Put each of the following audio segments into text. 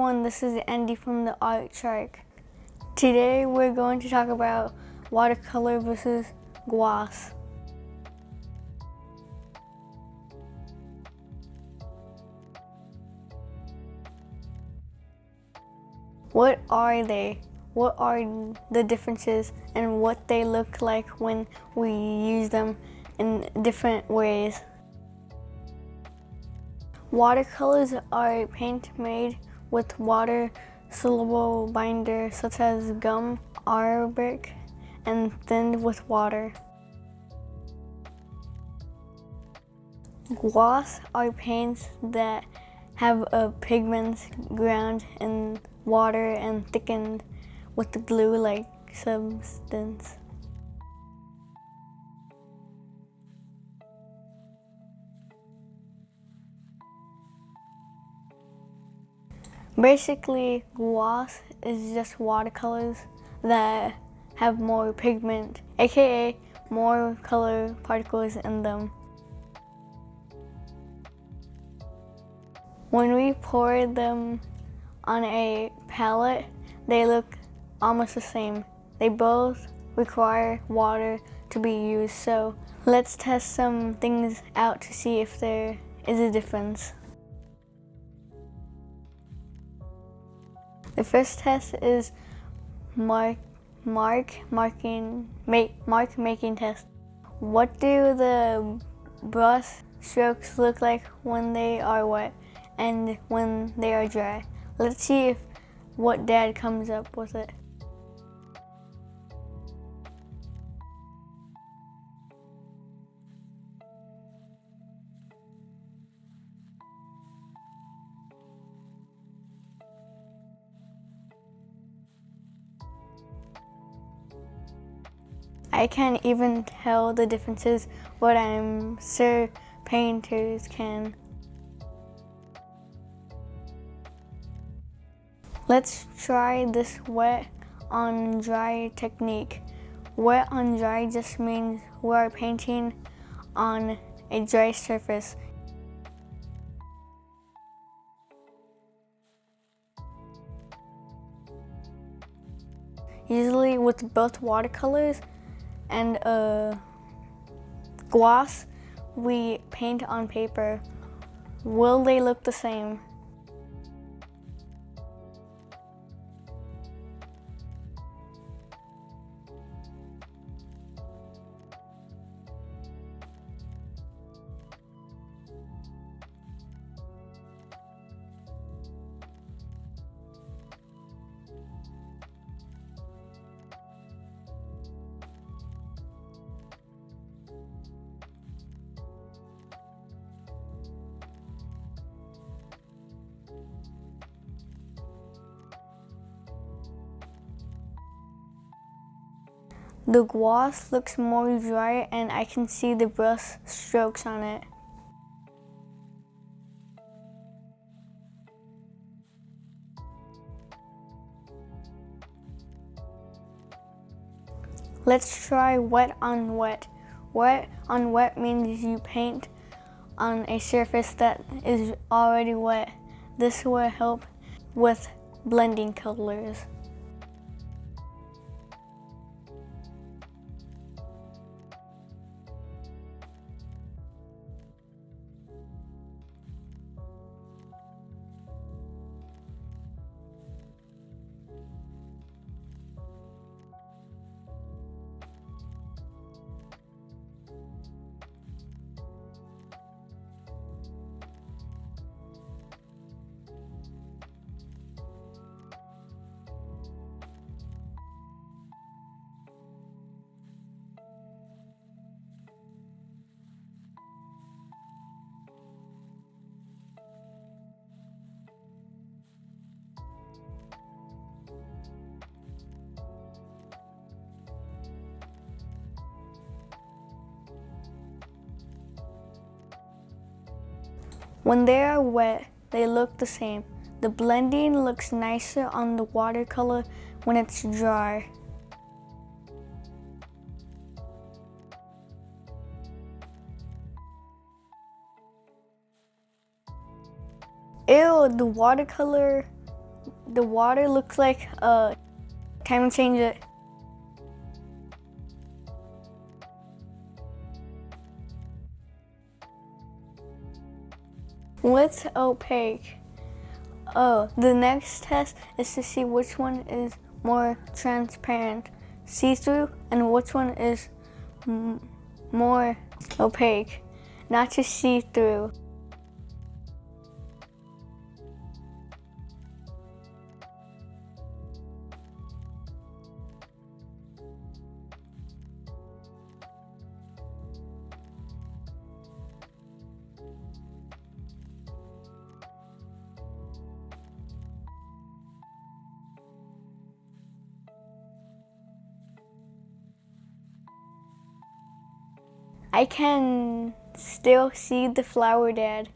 everyone, this is Andee from the Art Trike. Today we're going to talk about watercolor versus gouache. What are they? What are the differences and what they look like when we use them in different ways? Watercolors are paint made with water-soluble binder such as gum, arabic, and thinned with water. Gouache are paints that have a pigment ground in water and thickened with the glue-like substance. Basically, gouache is just watercolors that have more pigment, aka more color particles in them. When we pour them on a palette, they look almost the same. They both require water to be used, so let's test some things out to see if there is a difference. The first test is mark making test. What do the brush strokes look like when they are wet and when they are dry? Let's see if what Dad comes up with it. I can't even tell the differences, but I'm sure painters can. Let's try this wet on dry technique. Wet on dry just means we are painting on a dry surface. Usually with both watercolors and gouache, we paint on paper. Will they look the same? The gouache looks more dry and I can see the brush strokes on it. Let's try wet on wet. Wet on wet means you paint on a surface that is already wet. This will help with blending colors. When they are wet, they look the same. The blending looks nicer on the watercolor when it's dry. Ew, the watercolor the water looks like time to change it. What's opaque? Oh, the next test is to see which one is more transparent, see-through, and which one is more opaque, not just see-through. I can still see the flower, Dad.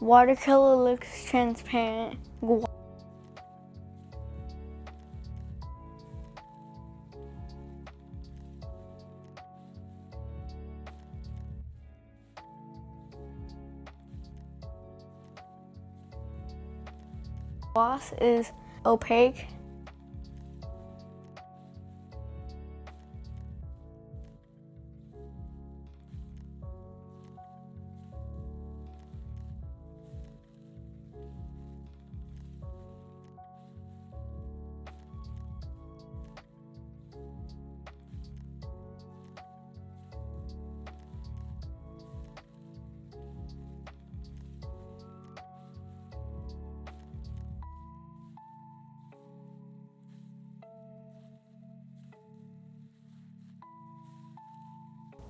Watercolor looks transparent. Gouache is opaque.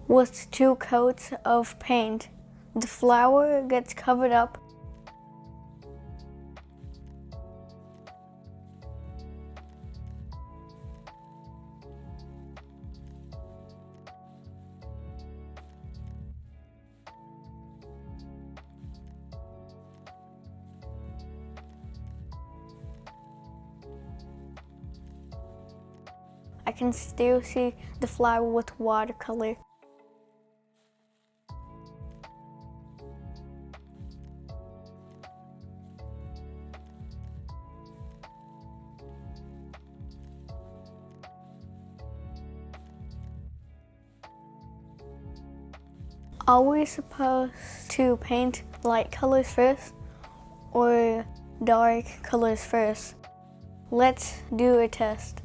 With 2 coats of paint, the flower gets covered up. I can still see the flower with watercolor. Are we supposed to paint light colors first or dark colors first? Let's do a test.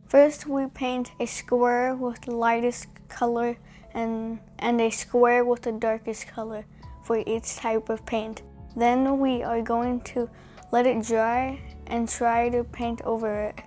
First, we paint a square with the lightest color and a square with the darkest color for each type of paint. Then we are going to let it dry and try to paint over it.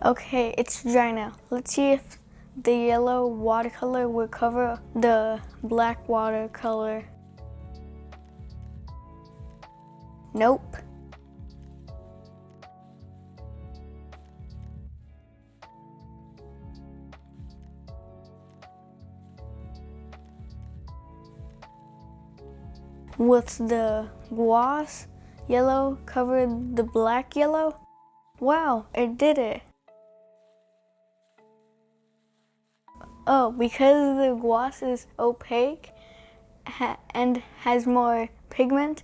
Okay, it's dry now. Let's see if the yellow watercolor will cover the black watercolor. Nope. With the gouache yellow covered the black yellow? Wow, it did it. Oh, because the gouache is opaque and has more pigment,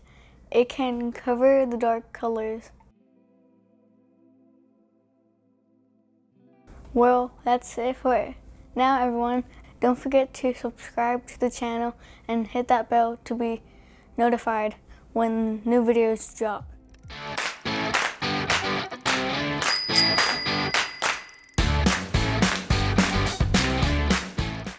it can cover the dark colors. Well, that's it for it. Now everyone, don't forget to subscribe to the channel and hit that bell to be notified when new videos drop.